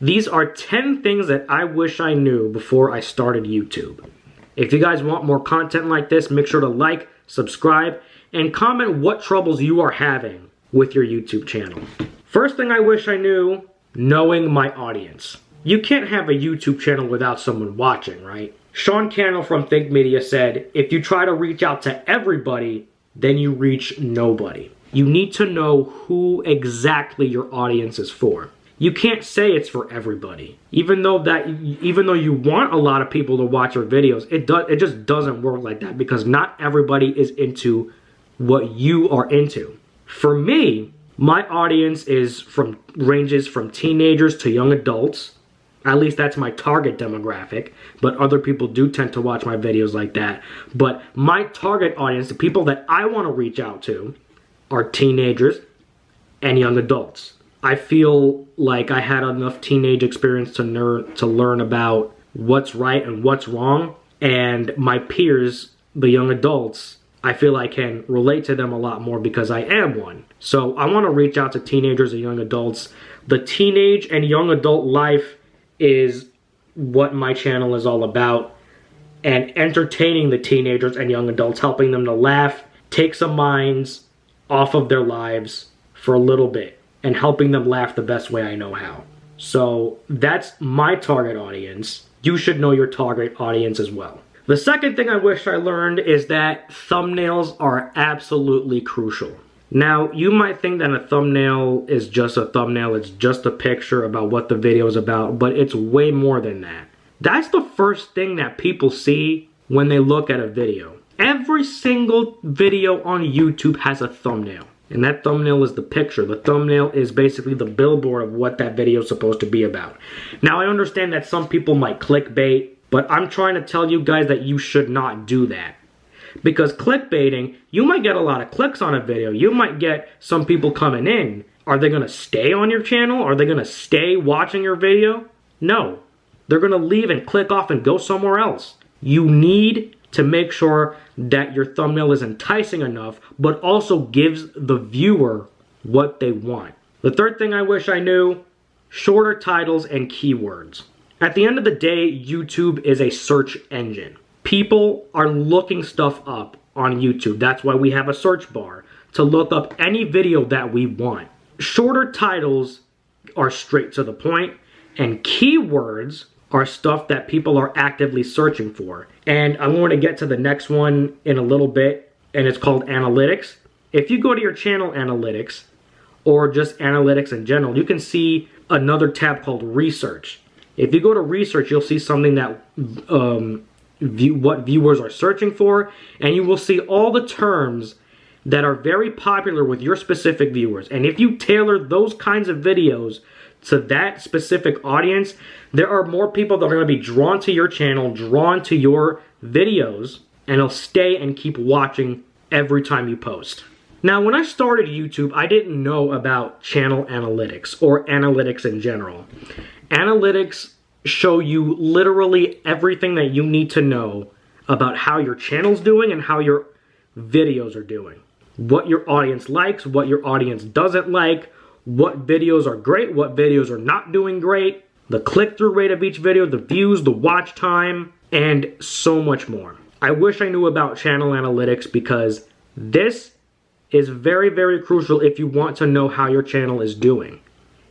These are 10 things that I wish I knew before I started YouTube. If you guys want more content like this, make sure to like, subscribe, and comment what troubles you are having with your YouTube channel. First thing I wish I knew, knowing my audience. You can't have a YouTube channel without someone watching, right? Sean Cannell from Think Media said, if you try to reach out to everybody, then you reach nobody. You need to know who exactly your audience is for. You can't say it's for everybody. Even though you want a lot of people to watch your videos, it just doesn't work like that, because not everybody is into what you are into. For me, my audience ranges from teenagers to young adults. At least that's my target demographic, but other people do tend to watch my videos like that. But my target audience, the people that I want to reach out to, are teenagers and young adults. I feel like I had enough teenage experience to learn about what's right and what's wrong, and my peers, the young adults, I feel I can relate to them a lot more because I am one. So I want to reach out to teenagers and young adults. The teenage and young adult life is what my channel is all about, and entertaining the teenagers and young adults, helping them to laugh, take some minds off of their lives for a little bit, and helping them laugh the best way I know how. So that's my target audience. You should know your target audience as well. The second thing I wish I learned is that thumbnails are absolutely crucial. Now, you might think that a thumbnail is just a thumbnail, it's just a picture about what the video is about, but it's way more than that. That's the first thing that people see when they look at a video. Every single video on YouTube has a thumbnail, and that thumbnail is the picture. The thumbnail is basically the billboard of what that video is supposed to be about. Now, I understand that some people might clickbait, but I'm trying to tell you guys that you should not do that. Because clickbaiting, you might get a lot of clicks on a video. You might get some people coming in. Are they going to stay on your channel? Are they going to stay watching your video? No. They're going to leave and click off and go somewhere else. You need to make sure that your thumbnail is enticing enough, but also gives the viewer what they want. The third thing I wish I knew, shorter titles and keywords. At the end of the day, YouTube is a search engine. People are looking stuff up on YouTube. That's why we have a search bar, to look up any video that we want. Shorter titles are straight to the point, and keywords are stuff that people are actively searching for. And I'm going to get to the next one in a little bit, and it's called analytics. If you go to your channel analytics, or just analytics in general, you can see another tab called research. If you go to research, you'll see something that what viewers are searching for, and you will see all the terms that are very popular with your specific viewers. And if you tailor those kinds of videos to that specific audience, there are more people that are going to be drawn to your channel, drawn to your videos, and they'll stay and keep watching every time you post. Now, when I started YouTube, I didn't know about channel analytics or analytics in general. Analytics show you literally everything that you need to know about how your channel's doing and how your videos are doing. What your audience likes, what your audience doesn't like, what videos are great, what videos are not doing great, the click-through rate of each video, the views, the watch time, and so much more. I wish I knew about channel analytics, because this is very, very crucial if you want to know how your channel is doing.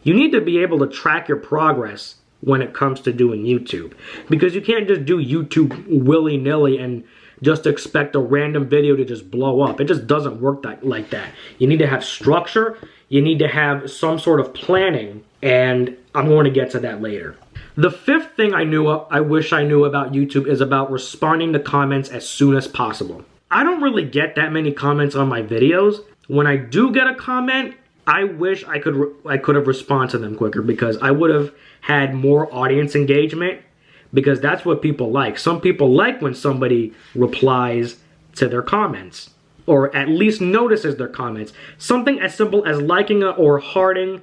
You need to be able to track your progress when it comes to doing YouTube, because you can't just do YouTube willy-nilly and just expect a random video to just blow up. It just doesn't work like that. You need to have structure, you need to have some sort of planning, and I'm going to get to that later. The fifth thing I wish I knew about YouTube is about responding to comments as soon as possible. I don't really get that many comments on my videos. When I do get a comment, I wish I could have responded to them quicker, because I would have had more audience engagement, because that's what people like. Some people like when somebody replies to their comments, or at least notices their comments. Something as simple as liking or hearting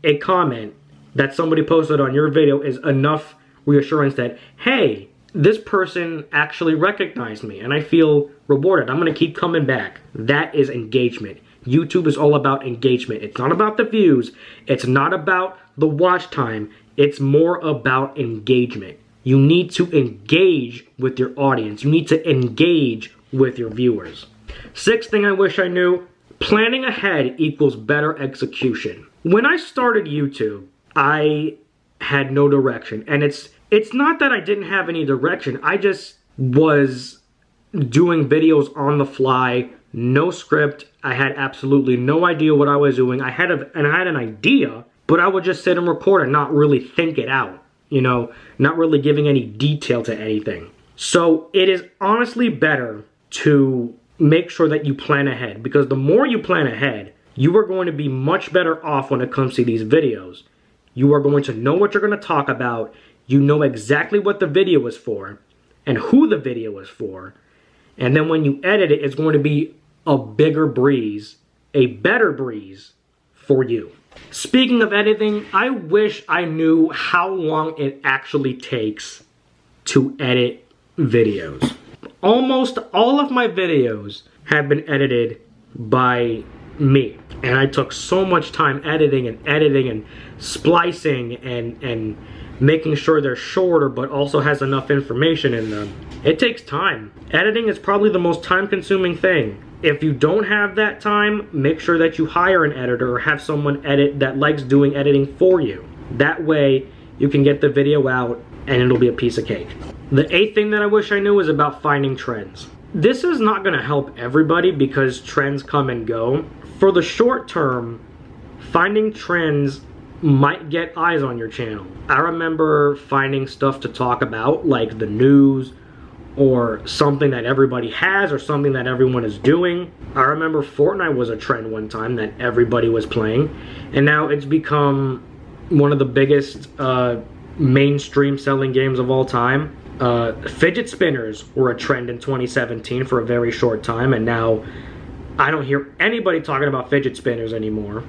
a comment that somebody posted on your video is enough reassurance that, hey, this person actually recognized me and I feel rewarded. I'm going to keep coming back. That is engagement. YouTube is all about engagement. It's not about the views. It's not about the watch time. It's more about engagement. You need to engage with your audience. You need to engage with your viewers. Sixth thing I wish I knew, planning ahead equals better execution. When I started YouTube, I had no direction. And it's not that I didn't have any direction. I just was doing videos on the fly, no script. I had absolutely no idea what I was doing. I had an idea, but I would just sit and record and not really think it out. You know, not really giving any detail to anything. So it is honestly better to make sure that you plan ahead, because the more you plan ahead, you are going to be much better off when it comes to these videos. You are going to know what you're going to talk about. You know exactly what the video is for and who the video is for. And then when you edit it, it's going to be a bigger breeze, a better breeze for you. Speaking of editing, I wish I knew how long it actually takes to edit videos. Almost all of my videos have been edited by me. And I took so much time editing and splicing and making sure they're shorter but also has enough information in them. It takes time. Editing is probably the most time-consuming thing. If you don't have that time, make sure that you hire an editor or have someone edit that likes doing editing for you. That way, you can get the video out and it'll be a piece of cake. The eighth thing that I wish I knew is about finding trends. This is not going to help everybody because trends come and go. For the short term, finding trends might get eyes on your channel. I remember finding stuff to talk about, like the news, or something that everybody has, or something that everyone is doing. I remember Fortnite was a trend one time that everybody was playing, and now it's become one of the biggest mainstream selling games of all time. Fidget spinners were a trend in 2017 for a very short time, and now I don't hear anybody talking about fidget spinners anymore.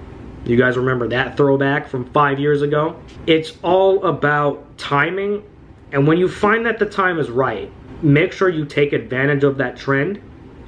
You guys remember that throwback from 5 years ago? It's all about timing, and when you find that the time is right, make sure you take advantage of that trend,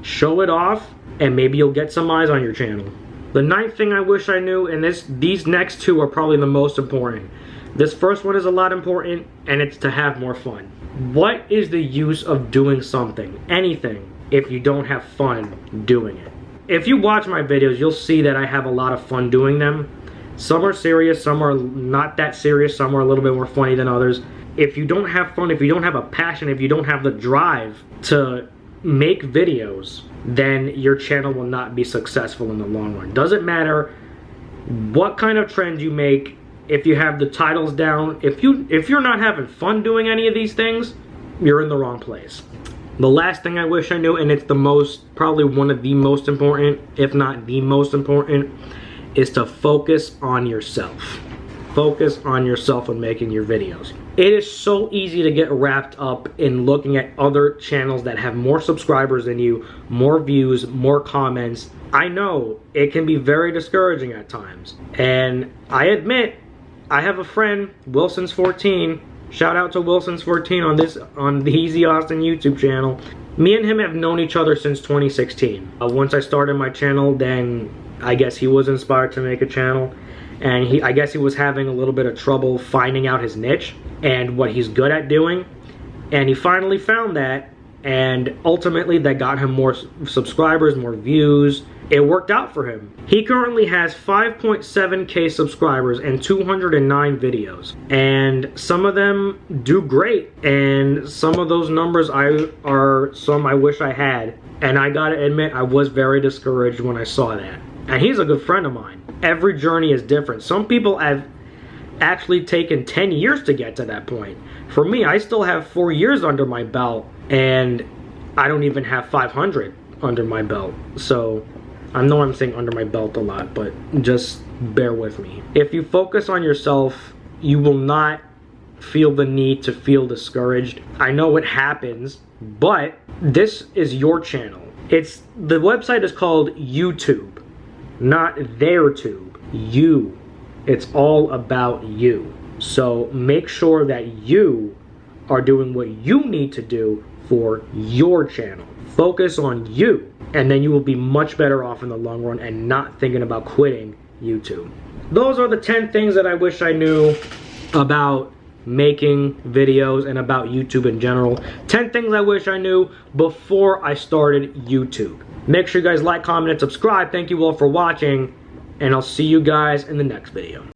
show it off, and maybe you'll get some eyes on your channel. The ninth thing I wish I knew, and these next two are probably the most important. This first one is a lot important, and it's to have more fun. What is the use of doing something, anything, if you don't have fun doing it? If you watch my videos, you'll see that I have a lot of fun doing them. Some are serious, some are not that serious, some are a little bit more funny than others. If you don't have fun, if you don't have a passion, if you don't have the drive to make videos, then your channel will not be successful in the long run. Doesn't matter what kind of trend you make, if you have the titles down, if you're not having fun doing any of these things, you're in the wrong place. The last thing I wish I knew, and it's probably one of the most important, if not the most important, is to focus on yourself. Focus on yourself when making your videos. It is so easy to get wrapped up in looking at other channels that have more subscribers than you, more views, more comments. I know it can be very discouraging at times. And I admit, I have a friend, Wilsons14. Shout out to Wilsons14 on the Easy Austin YouTube channel. Me and him have known each other since 2016. Once I started my channel, then I guess he was inspired to make a channel. And I guess he was having a little bit of trouble finding out his niche and what he's good at doing. And he finally found that, and ultimately that got him more subscribers, more views. It worked out for him. He currently has 5.7K subscribers and 209 videos. And some of them do great. And some of those numbers are some I wish I had. And I gotta admit, I was very discouraged when I saw that. And he's a good friend of mine. Every journey is different. Some people have actually taken 10 years to get to that point. For me, I still have 4 years under my belt, and I don't even have 500 under my belt. So I know I'm saying under my belt a lot, but just bear with me. If you focus on yourself, you will not feel the need to feel discouraged. I know it happens, but this is your channel. The website is called YouTube, not their tube. You. It's all about you. So make sure that you are doing what you need to do for your channel. Focus on you, and then you will be much better off in the long run and not thinking about quitting YouTube. Those are the 10 things that I wish I knew. about making videos and about YouTube in general. 10 things I wish I knew before I started YouTube. Make sure you guys like, comment, and subscribe. Thank you all for watching, and I'll see you guys in the next video.